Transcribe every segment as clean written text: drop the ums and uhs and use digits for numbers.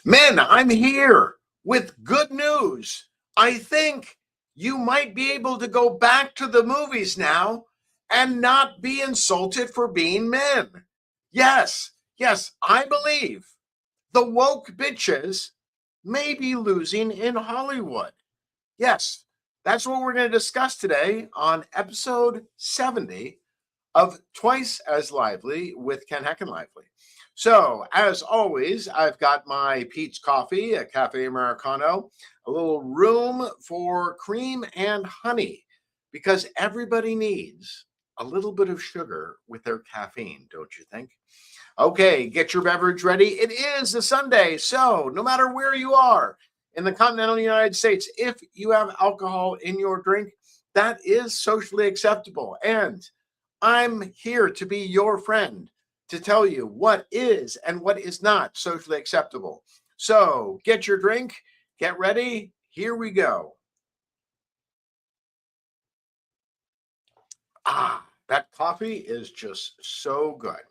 Men, I'm here with good news. I think you might be able to go back to the movies now and not be insulted for being men. Yes, I believe the woke bitches may be losing in Hollywood. Yes, that's what we're going to discuss today on episode 70 of Twice as Lively with Ken Heckenlively. So, as always, I've got my Pete's Coffee, a Cafe Americano, a little room for cream and honey, because everybody needs a little bit of sugar with their caffeine, don't you think? Okay, get your beverage ready. It is a Sunday, so no matter where you are in the continental United States, if you have alcohol in your drink, that is socially acceptable. And I'm here to be your friend to tell you what is and what is not socially acceptable. So get your drink, get ready. Here we go. That coffee is just so good.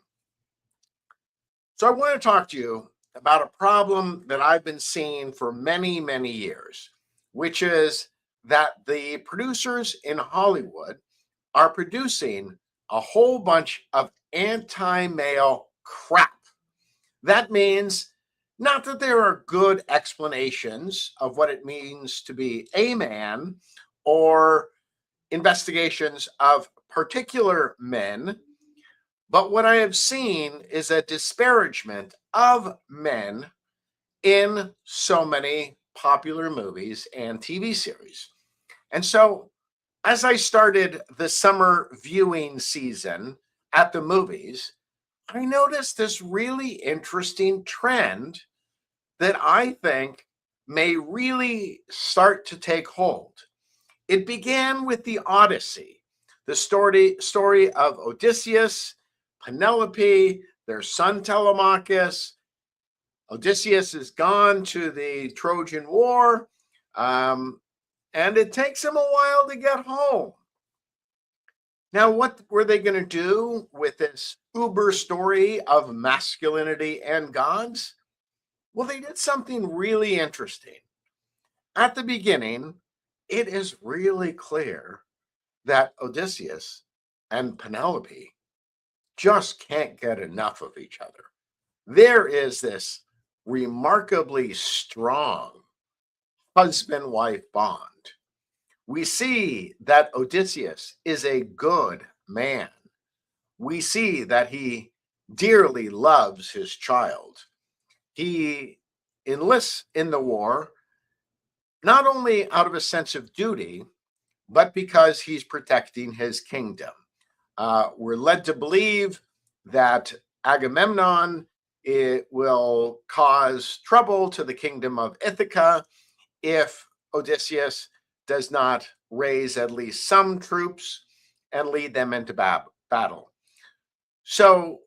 So I want to talk to you about a problem that I've been seeing for many, many years, which is that the producers in Hollywood are producing a whole bunch of anti-male crap. That means not that there are good explanations of what it means to be a man or investigations of particular men, but what I have seen is a disparagement of men in so many popular movies and TV series. And so as I started the summer viewing season at the movies, I noticed this really interesting trend that I think may really start to take hold. It began with the Odyssey, the story of Odysseus, Penelope, their son Telemachus. Odysseus is gone to the Trojan War, and it takes him a while to get home. Now, what were they going to do with this uber story of masculinity and gods? Well, they did something really interesting. At the beginning, it is really clear that Odysseus and Penelope just can't get enough of each other. There is this remarkably strong husband-wife bond. We see that Odysseus is a good man. We see that he dearly loves his child. He enlists in the war, not only out of a sense of duty, but because he's protecting his kingdom. We're led to believe that Agamemnon will cause trouble to the kingdom of Ithaca if Odysseus does not raise at least some troops and lead them into battle. So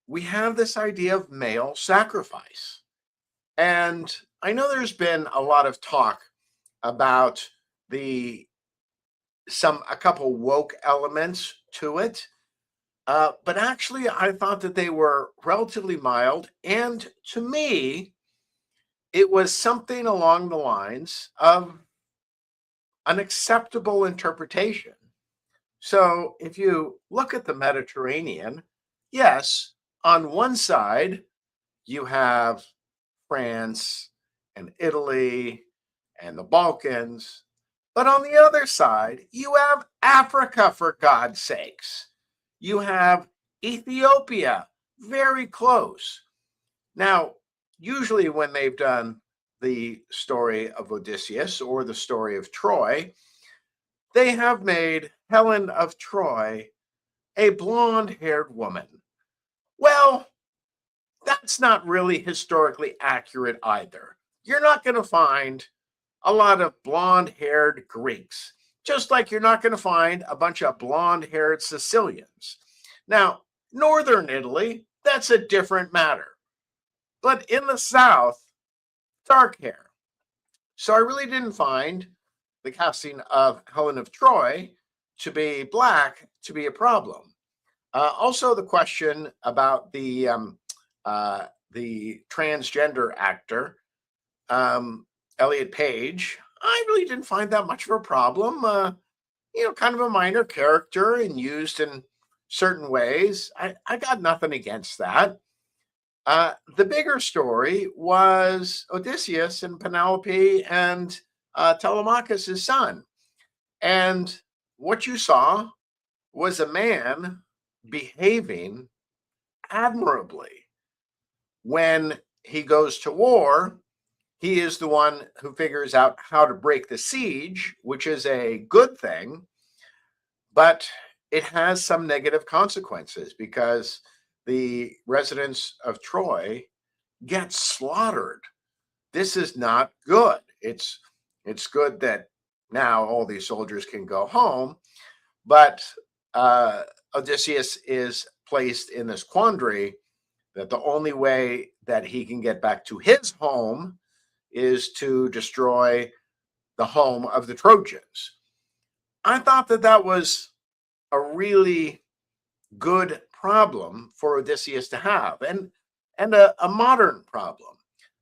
we have this idea of male sacrifice. And I know there's been a lot of talk about a couple woke elements to it. But actually, I thought that they were relatively mild. And to me, it was something along the lines of an acceptable interpretation. So if you look at the Mediterranean, yes, on one side, you have France and Italy and the Balkans. But on the other side, you have Africa, for God's sakes. You have Ethiopia, very close. Now, usually when they've done the story of Odysseus or the story of Troy, they have made Helen of Troy a blonde-haired woman. Well, that's not really historically accurate either. You're not going to find a lot of blonde-haired Greeks, just like you're not going to find a bunch of blonde-haired Sicilians. Now, northern Italy, that's a different matter. but in the South, dark hair. So I really didn't find the casting of Helen of Troy to be black to be a problem. Also, the question about the transgender actor, Elliot Page, I really didn't find that much of a problem. Kind of a minor character and used in certain ways. I got nothing against that. The bigger story was Odysseus and Penelope and Telemachus' son. And what you saw was a man behaving admirably. When he goes to war, he is the one who figures out how to break the siege, which is a good thing, but it has some negative consequences because the residents of Troy get slaughtered. This is not good. It's good that now all these soldiers can go home, but Odysseus is placed in this quandary that the only way that he can get back to his home is to destroy the home of the Trojans. I thought that that was a really good problem for Odysseus to have, and a modern problem.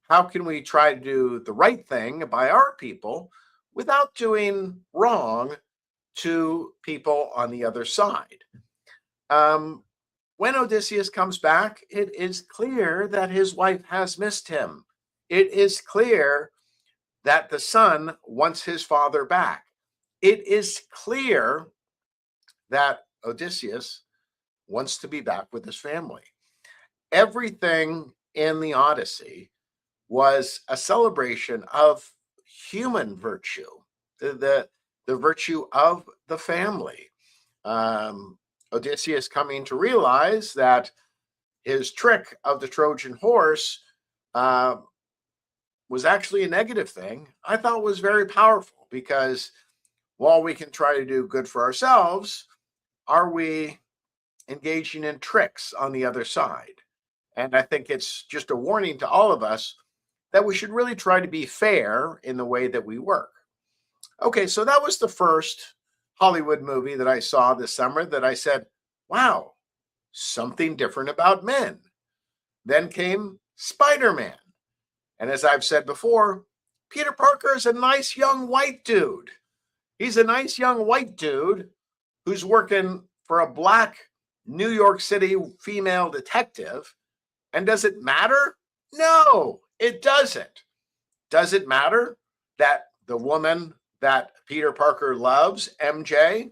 How can we try to do the right thing by our people without doing wrong to people on the other side? When Odysseus comes back, it is clear that his wife has missed him. It is clear that the son wants his father back. It is clear that Odysseus wants to be back with his family. Everything in the Odyssey was a celebration of human virtue, the virtue of the family. Odysseus coming to realize that his trick of the Trojan horse was actually a negative thing, I thought was very powerful, because while we can try to do good for ourselves, are we engaging in tricks on the other side? And I think it's just a warning to all of us that we should really try to be fair in the way that we work. Okay, so that was the first Hollywood movie that I saw this summer that I said, wow, something different about men. Then came Spider-Man. And as I've said before, Peter Parker is a nice young white dude. He's a nice young white dude who's working for a black New York City female detective. And does it matter? No, it doesn't. Does it matter that the woman that Peter Parker loves, MJ,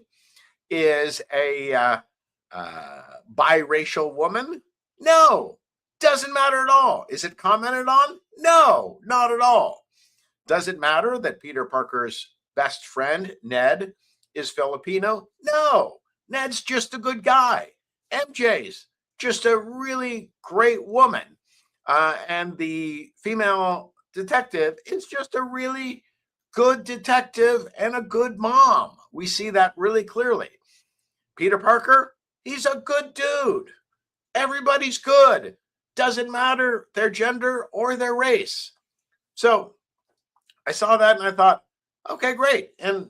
is a biracial woman? No, doesn't matter at all. Is it commented on? No, not at all. Does it matter that Peter Parker's best friend, Ned, is Filipino? No, Ned's just a good guy. MJ's just a really great woman. And the female detective is just a really good detective and a good mom. We see that really clearly. Peter Parker, he's a good dude. Everybody's good. Doesn't matter their gender or their race. So I saw that and I thought, okay, great. And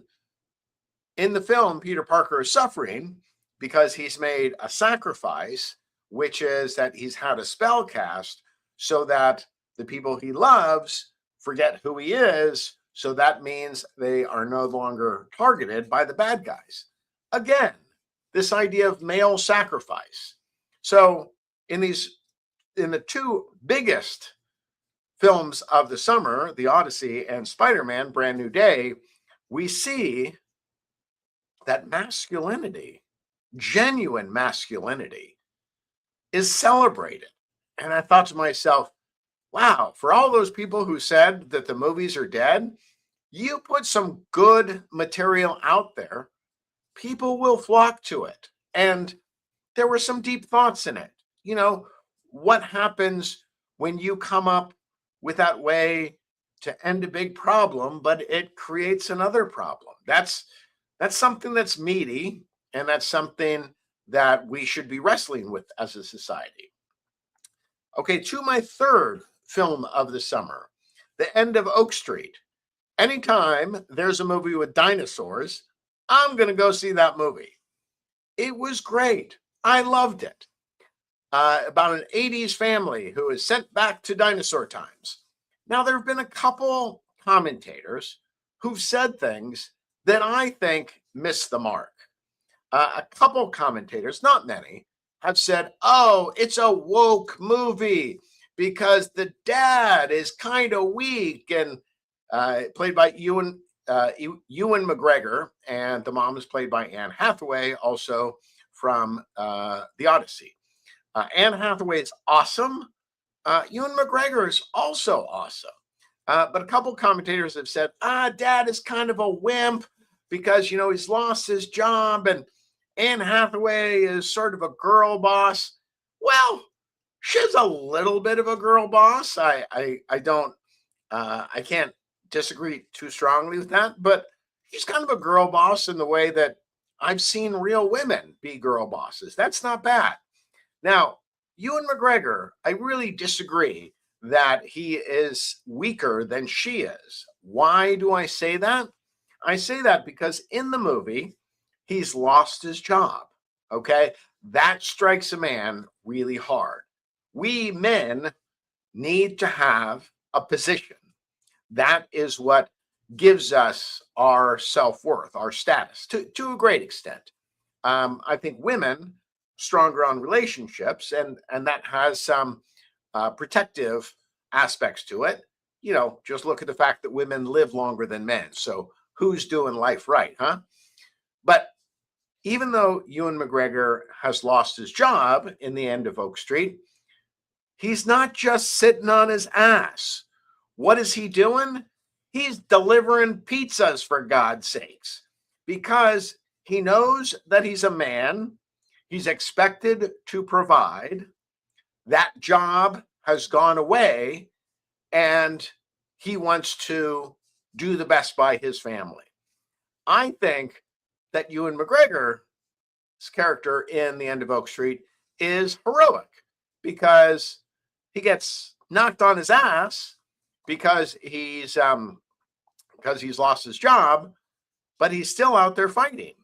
in the film, Peter Parker is suffering because he's made a sacrifice, which is that he's had a spell cast so that the people he loves forget who he is. So that means they are no longer targeted by the bad guys. Again, this idea of male sacrifice. So in the two biggest films of the summer, The Odyssey and Spider-Man, Brand New Day, we see that masculinity, genuine masculinity, is celebrated. And I thought to myself, wow, for all those people who said that the movies are dead, you put some good material out there, people will flock to it. And there were some deep thoughts in it. You know, what happens when you come up with that way to end a big problem, but it creates another problem? That's something that's meaty, and that's something that we should be wrestling with as a society. Okay, to my third film of the summer. The End of Oak Street. Anytime there's a movie with dinosaurs, I'm going to go see that movie. It was great. I loved it. About an 80s family who is sent back to dinosaur times. Now, there have been a couple commentators who've said things that I think miss the mark. A couple commentators, not many, have said, oh, it's a woke movie because the dad is kind of weak and played by Ewan McGregor, and the mom is played by Anne Hathaway, also from The Odyssey. Anne Hathaway is awesome. Ewan McGregor is also awesome. But a couple commentators have said, dad is kind of a wimp because, he's lost his job and Anne Hathaway is sort of a girl boss. Well, she's a little bit of a girl boss. I can't disagree too strongly with that, but she's kind of a girl boss in the way that I've seen real women be girl bosses. That's not bad. Now, Ewan McGregor, I really disagree that he is weaker than she is. Why do I say that? I say that because in the movie, he's lost his job. Okay. That strikes a man really hard. We men need to have a position. That is what gives us our self-worth, our status to a great extent. I think women stronger on relationships, and that has some protective aspects to it. Just look at the fact that women live longer than men. So who's doing life right, huh? But even though Ewan McGregor has lost his job in The End of Oak Street, he's not just sitting on his ass. What is he doing? He's delivering pizzas, for God's sakes, because he knows that he's a man. He's expected to provide. That job has gone away, and he wants to do the best by his family. I think that Ewan McGregor's character in The End of Oak Street is heroic because he gets knocked on his ass because he's lost his job, but he's still out there fighting.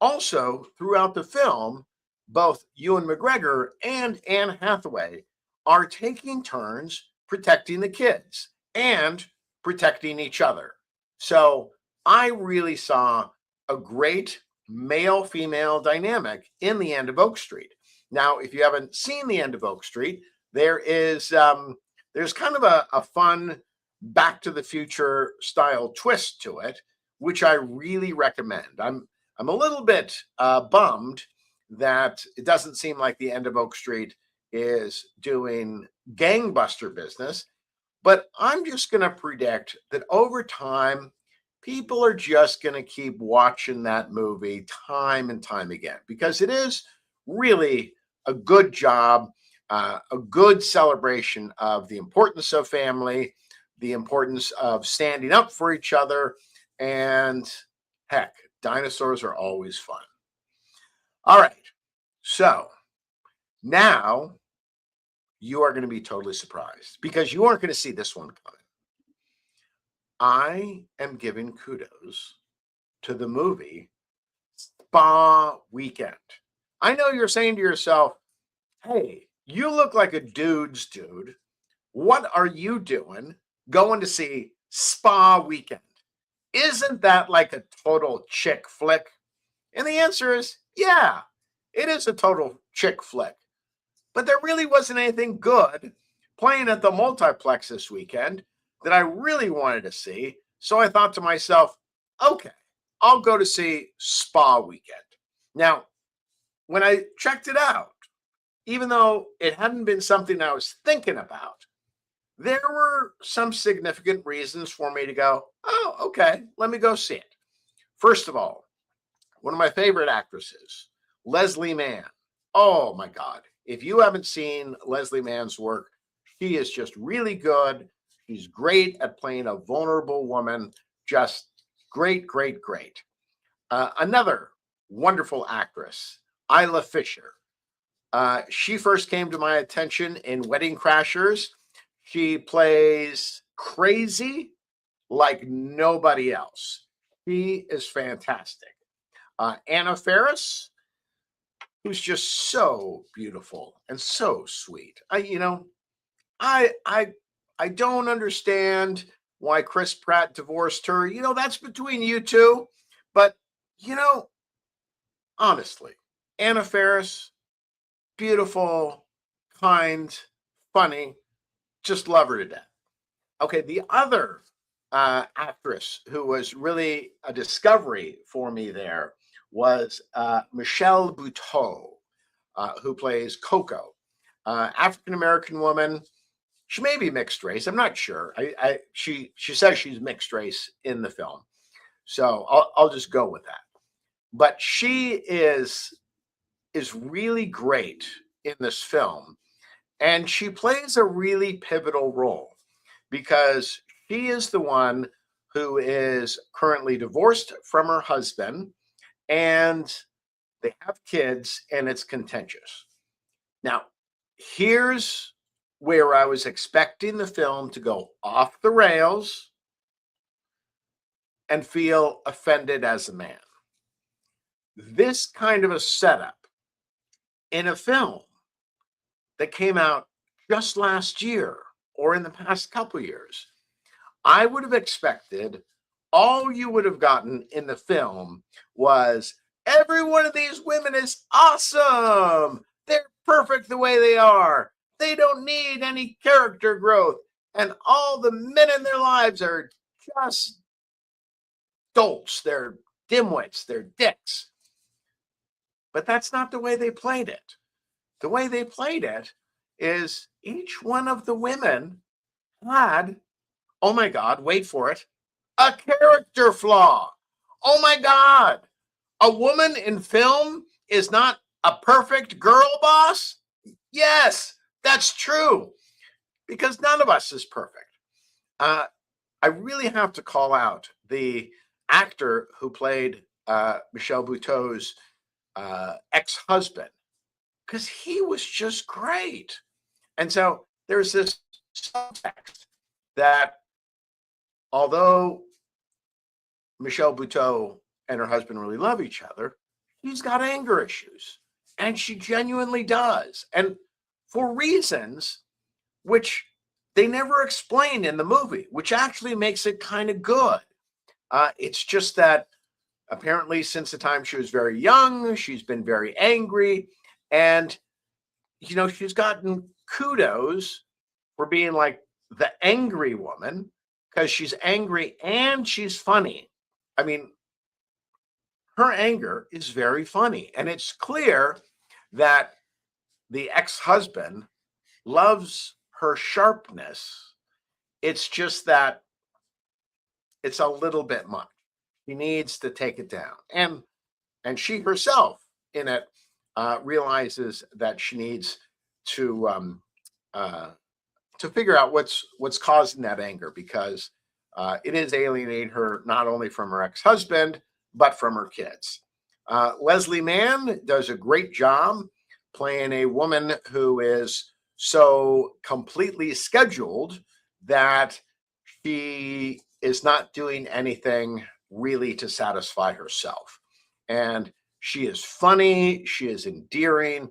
Also, throughout the film, both Ewan McGregor and Anne Hathaway are taking turns protecting the kids and protecting each other. So I really saw a great male-female dynamic in The End of Oak Street. Now, if you haven't seen The End of Oak Street, there's kind of a fun Back to the Future style twist to it, which I really recommend. I'm a little bit bummed that it doesn't seem like The End of Oak Street is doing gangbuster business, but I'm just going to predict that over time, people are just going to keep watching that movie time and time again because it is really a good job, a good celebration of the importance of family, the importance of standing up for each other, and heck, dinosaurs are always fun. All right, so now you are going to be totally surprised because you aren't going to see this one coming. I am giving kudos to the movie Spa Weekend. I know you're saying to yourself, hey, you look like a dude's dude. What are you doing going to see Spa Weekend? Isn't that like a total chick flick? And the answer is, yeah, it is a total chick flick. But there really wasn't anything good playing at the multiplex this weekend that I really wanted to see. So I thought to myself, okay, I'll go to see Spa Weekend. Now, when I checked it out, even though it hadn't been something I was thinking about, there were some significant reasons for me to go, oh, okay, let me go see it. First of all, one of my favorite actresses, Leslie Mann. Oh my God. If you haven't seen Leslie Mann's work, she is just really good. She's great at playing a vulnerable woman. Just great, great, great. Another wonderful actress, Isla Fisher. She first came to my attention in Wedding Crashers. She plays crazy like nobody else. She is fantastic. Anna Faris, who's just so beautiful and so sweet. I don't understand why Chris Pratt divorced her. That's between you two. But you know, honestly, Anna Faris, beautiful, kind, funny, just love her to death. Okay, the other actress who was really a discovery for me there was Michelle Buteau, who plays Coco, African American woman. She may be mixed race. I'm not sure. She says she's mixed race in the film, so I'll just go with that. But she is really great in this film, and she plays a really pivotal role because she is the one who is currently divorced from her husband, and they have kids, and it's contentious. Now, here's where I was expecting the film to go off the rails and feel offended as a man. This kind of a setup in a film that came out just last year or in the past couple years, I would have expected all you would have gotten in the film was every one of these women is awesome. They're perfect the way they are. They don't need any character growth. And all the men in their lives are just dolts. They're dimwits. They're dicks. But that's not the way they played it. The way they played it is each one of the women had, oh my God, wait for it, a character flaw. Oh my God, a woman in film is not a perfect girl boss? Yes, that's true, because none of us is perfect. I really have to call out the actor who played Michelle Buteau's ex-husband, because he was just great. And so there's this subtext that although Michelle Buteau and her husband really love each other, she's got anger issues. And she genuinely does. And for reasons which they never explain in the movie, which actually makes it kind of good. It's just that apparently since the time she was very young, she's been very angry. And, she's gotten kudos for being like the angry woman because she's angry and she's funny. I mean, her anger is very funny. And it's clear that the ex-husband loves her sharpness. It's just that it's a little bit much. He needs to take it down. And she herself in it realizes that she needs to figure out what's causing that anger, because it is alienating her not only from her ex-husband but from her kids. Leslie Mann does a great job playing a woman who is so completely scheduled that she is not doing anything really to satisfy herself. And she is funny. She is endearing.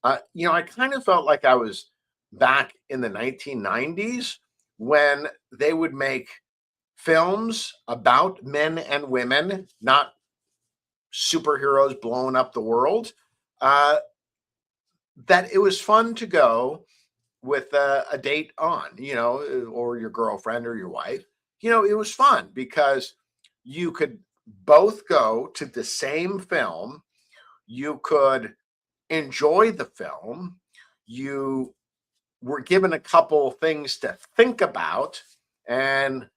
I kind of felt like I was back in the 1990s when they would make films about men and women, not superheroes blowing up the world. That it was fun to go with a date on, or your girlfriend or your wife. It was fun because you could both go to the same film. You could enjoy the film. You were given a couple things to think about. And,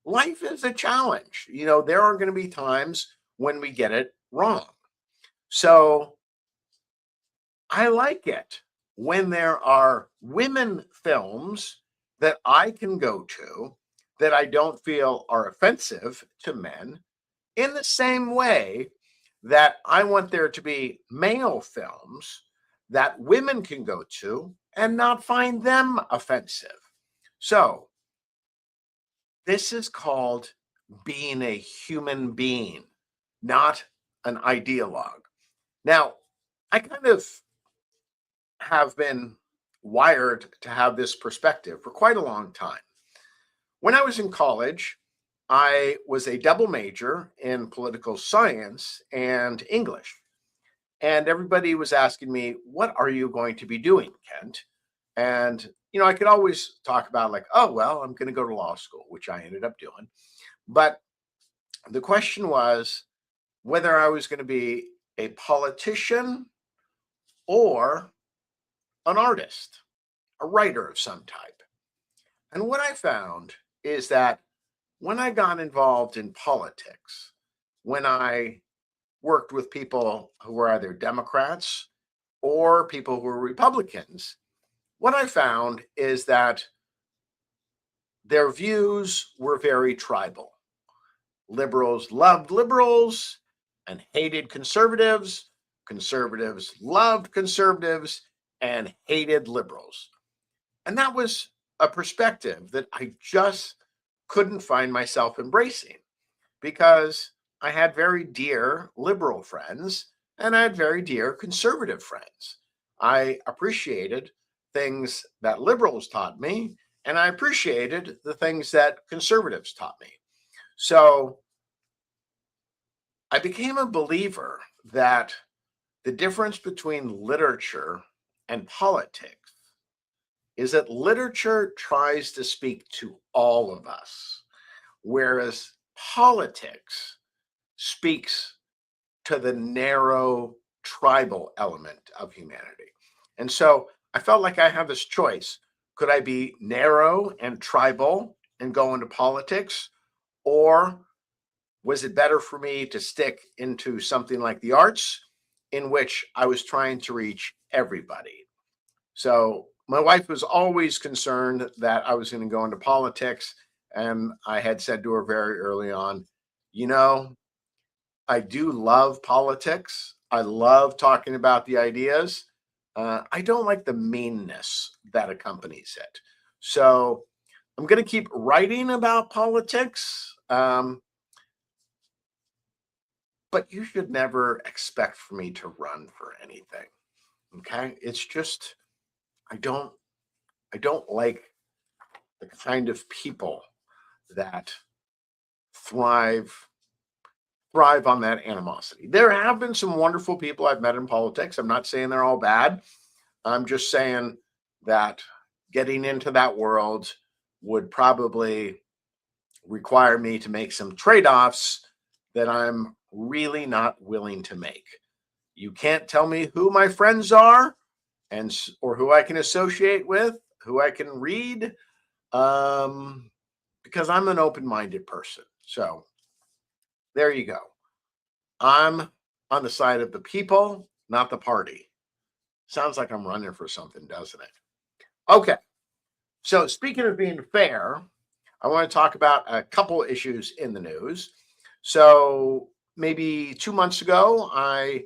life is a challenge. There are going to be times when we get it wrong. So I like it when there are women films that I can go to that I don't feel are offensive to men, in the same way that I want there to be male films that women can go to and not find them offensive. So, this is called being a human being, not an ideologue. Now, I kind of have been wired to have this perspective for quite a long time. When I was in college, I was a double major in political science and English. And everybody was asking me, what are you going to be doing, Kent? And, I could always talk about, like, oh, well, I'm going to go to law school, which I ended up doing. But the question was whether I was going to be a politician or an artist, a writer of some type. And what I found is that when I got involved in politics, when I worked with people who were either Democrats or people who were Republicans, what I found is that their views were very tribal. Liberals loved liberals and hated conservatives. Conservatives loved conservatives and hated liberals. And that was a perspective that I just couldn't find myself embracing, because I had very dear liberal friends and I had very dear conservative friends. I appreciated things that liberals taught me, and I appreciated the things that conservatives taught me. So I became a believer that the difference between literature and politics is that literature tries to speak to all of us, whereas politics speaks to the narrow tribal element of humanity. And so I felt like I had this choice. Could I be narrow and tribal and go into politics? Or was it better for me to stick into something like the arts, in which I was trying to reach everybody? So my wife was always concerned that I was going to go into politics. And I had said to her very early on, I do love politics. I love talking about the ideas. I don't like the meanness that accompanies it. So I'm going to keep writing about politics. But you should never expect for me to run for anything. Okay? It's just I don't like the kind of people that thrive on that animosity. There have been some wonderful people I've met in politics. I'm not saying they're all bad. I'm just saying that getting into that world would probably require me to make some trade-offs that I'm really not willing to make. You can't tell me who my friends are or who I can associate with, who I can read, because I'm an open-minded person. So there you go. I'm on the side of the people, not the party. Sounds like I'm running for something, doesn't it? Okay. So speaking of being fair, I want to talk about a couple issues in the news. So maybe 2 months ago, I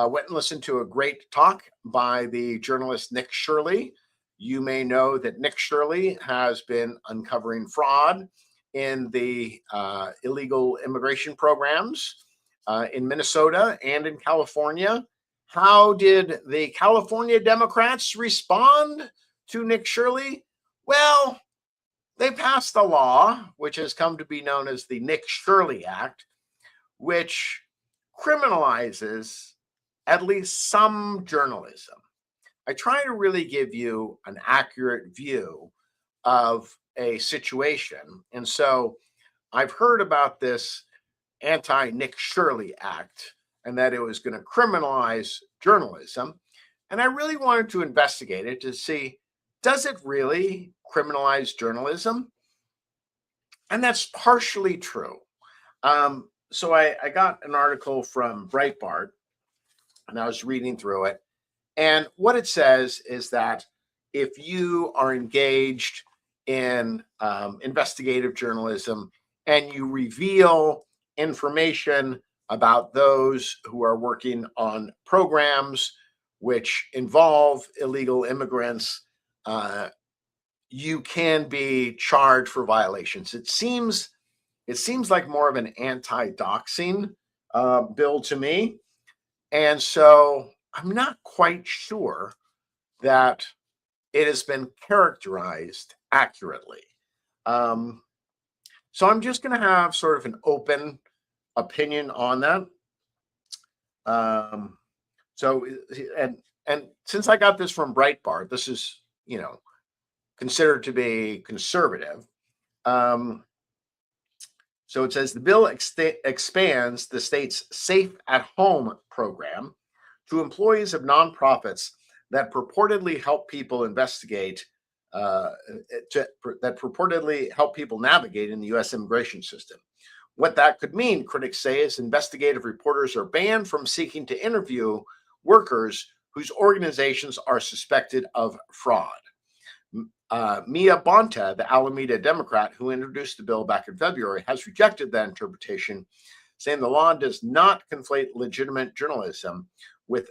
went and listened to a great talk by the journalist Nick Shirley. You may know that Nick Shirley has been uncovering fraud in the illegal immigration programs in Minnesota and in California. How did the California Democrats respond to Nick Shirley? Well, they passed a law, which has come to be known as the Nick Shirley Act, which criminalizes at least some journalism. I try to really give you an accurate view of a situation. And so I've heard about this anti-Nick Shirley Act and that it was going to criminalize journalism. And I really wanted to investigate it to see, does it really criminalize journalism? And that's partially true. So I got an article from Breitbart and I was reading through it. And what it says is that if you are engaged in investigative journalism and you reveal information about those who are working on programs which involve illegal immigrants, you can be charged for violations. It seems like more of an anti-doxing bill to me, and so I'm not quite sure that it has been characterized accurately. Um, so I'm just going to have sort of an open opinion on that. Um, so and since I got this from Breitbart, this is considered to be conservative. Um, so it says the bill expands the state's Safe at Home program to employees of nonprofits that purportedly help people investigate, that purportedly help people navigate in the U.S. immigration system. What that could mean, critics say, is investigative reporters are banned from seeking to interview workers whose organizations are suspected of fraud. Mia Bonta, the Alameda Democrat who introduced the bill back in February, has rejected that interpretation, saying the law does not conflate legitimate journalism with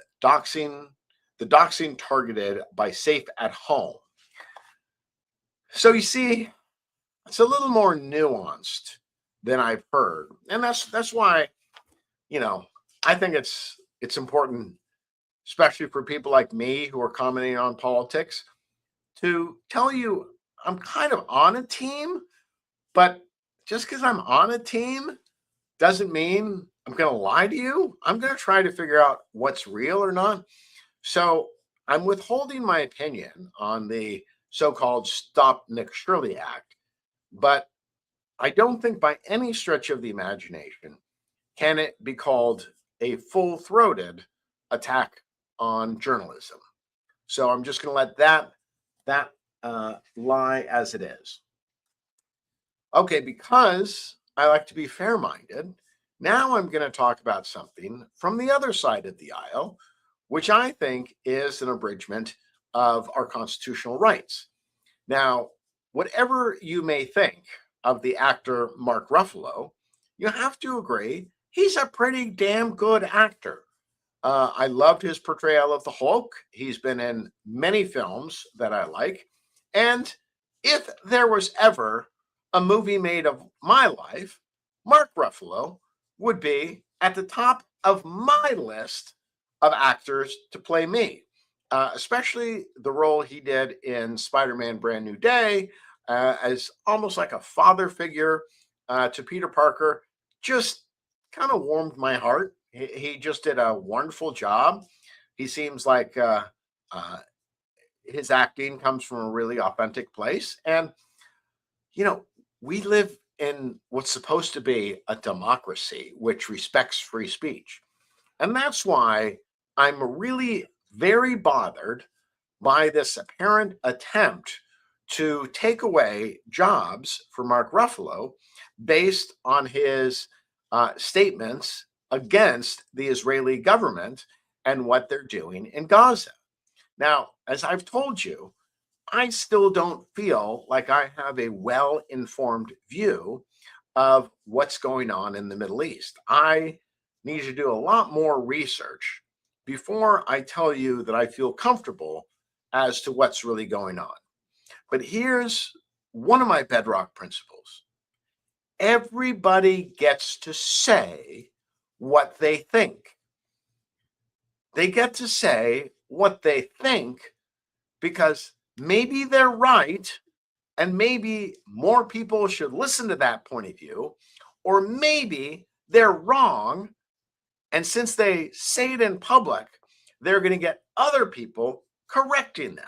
the doxing targeted by Safe at Home. So you see, it's a little more nuanced than I've heard, and that's why I think it's important, especially for people like me who are commenting on politics, to tell you I'm kind of on a team, but just because I'm on a team doesn't mean I'm going to lie to you. I'm going to try to figure out what's real or not. So I'm withholding my opinion on the so-called Stop Nick Shirley Act, but I don't think by any stretch of the imagination can it be called a full-throated attack on journalism. So I'm just going to let that lie as it is. Okay, because I like to be fair-minded, now I'm going to talk about something from the other side of the aisle, which I think is an abridgment of our constitutional rights. Now, whatever you may think of the actor Mark Ruffalo, you have to agree he's a pretty damn good actor. I loved his portrayal of the Hulk. He's been in many films that I like. And if there was ever a movie made of my life, Mark Ruffalo would be at the top of my list of actors to play me, especially the role he did in Spider-Man Brand New Day as almost like a father figure to Peter Parker. Just kind of warmed my heart. He just did a wonderful job. He seems like his acting comes from a really authentic place. And, we live in what's supposed to be a democracy which respects free speech. And that's why I'm really very bothered by this apparent attempt to take away jobs for Mark Ruffalo based on his statements against the Israeli government and what they're doing in Gaza. Now, as I've told you, I still don't feel like I have a well-informed view of what's going on in the Middle East. I need to do a lot more research before I tell you that I feel comfortable as to what's really going on. But here's one of my bedrock principles. Everybody gets to say what they think. They get to say what they think because maybe they're right, and maybe more people should listen to that point of view, or maybe they're wrong, and since they say it in public, they're going to get other people correcting them.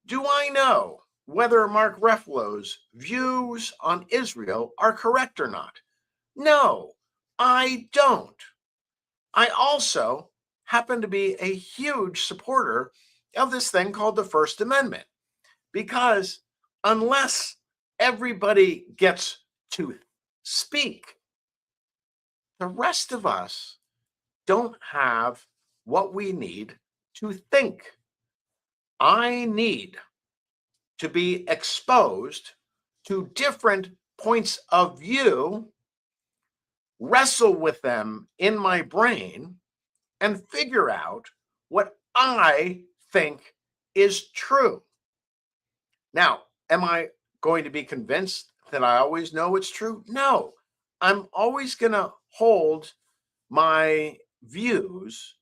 Do I know whether Mark Ruffalo's views on Israel are correct or not? No, I don't. I also happen to be a huge supporter of this thing called the First Amendment, because unless everybody gets to speak, the rest of us don't have what we need to think. I need to be exposed to different points of view, wrestle with them in my brain, and figure out what I think is true. Now, am I going to be convinced that I always know it's true? No. I'm always going to hold my views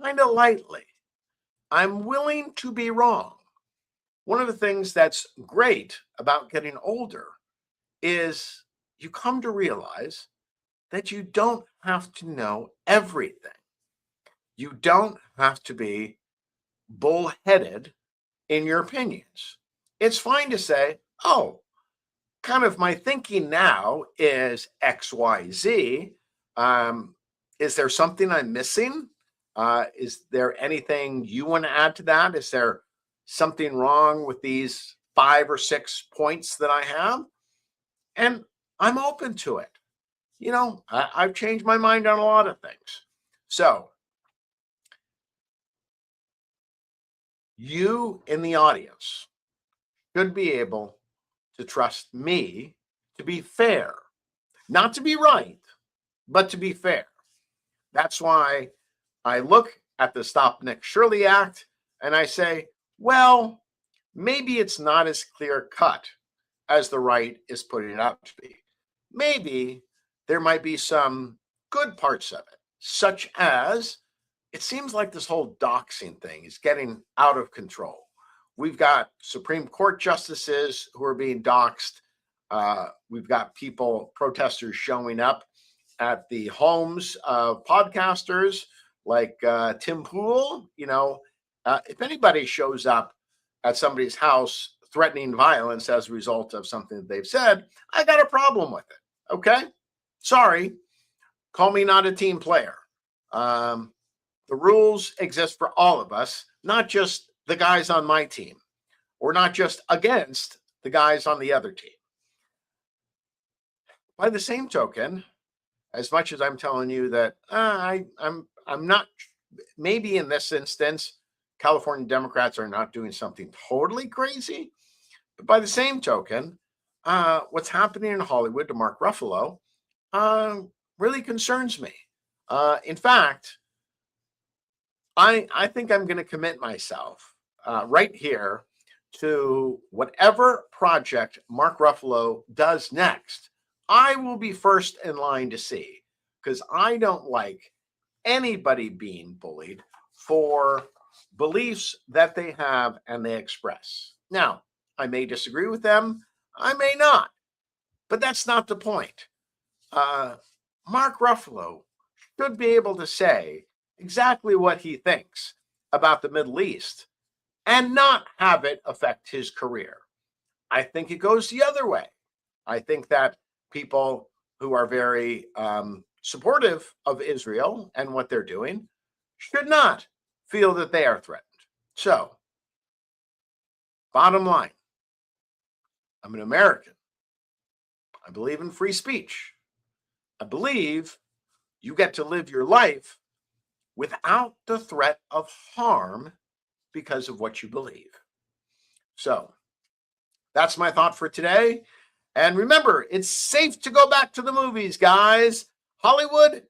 kind of lightly. I'm willing to be wrong. One of the things that's great about getting older is you come to realize that you don't have to know everything. You don't have to be bullheaded in your opinions. It's fine to say, oh, kind of my thinking now is XYZ. Is there something I'm missing? Is there anything you want to add to that? Is there something wrong with these 5 or 6 points that I have? And I'm open to it. I've changed my mind on a lot of things. So, you in the audience should be able to trust me to be fair, not to be right, but to be fair. That's why I look at the Stop Nick Shirley Act and I say, well, maybe it's not as clear cut as the right is putting it out to be. Maybe there might be some good parts of it, such as it seems like this whole doxing thing is getting out of control. We've got Supreme Court justices who are being doxed. We've got protesters showing up at the homes of podcasters like Tim Pool. If anybody shows up at somebody's house threatening violence as a result of something that they've said, I got a problem with it. Okay? Sorry. Call me not a team player. The rules exist for all of us, not just the guys on my team, or not just against the guys on the other team. By the same token, as much as I'm telling you that I'm not, maybe in this instance, California Democrats are not doing something totally crazy, but by the same token, what's happening in Hollywood to Mark Ruffalo really concerns me. In fact, I think I'm going to commit myself right here to whatever project Mark Ruffalo does next. I will be first in line to see, because I don't like anybody being bullied for beliefs that they have and they express. Now, I may disagree with them, I may not, but that's not the point. Mark Ruffalo should be able to say exactly what he thinks about the Middle East and not have it affect his career. I think it goes the other way. I think that people who are very supportive of Israel and what they're doing should not feel that they are threatened. So, bottom line, I'm an American. I believe in free speech. I believe you get to live your life without the threat of harm because of what you believe. So, that's my thought for today. And remember, it's safe to go back to the movies, guys. Hollywood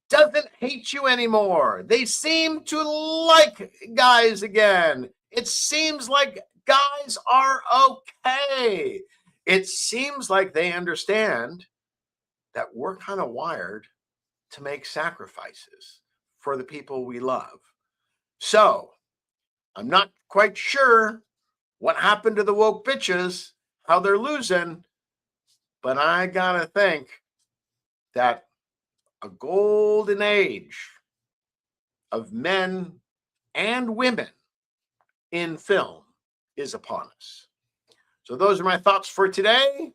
doesn't hate you anymore. They seem to like guys again. It seems like guys are okay. It seems like they understand that we're kind of wired to make sacrifices for the people we love. So, I'm not quite sure what happened to the woke bitches, how they're losing, but I gotta think that a golden age of men and women in film is upon us. So those are my thoughts for today.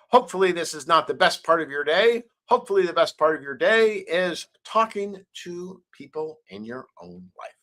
Hopefully this is not the best part of your day. Hopefully the best part of your day is talking to people in your own life.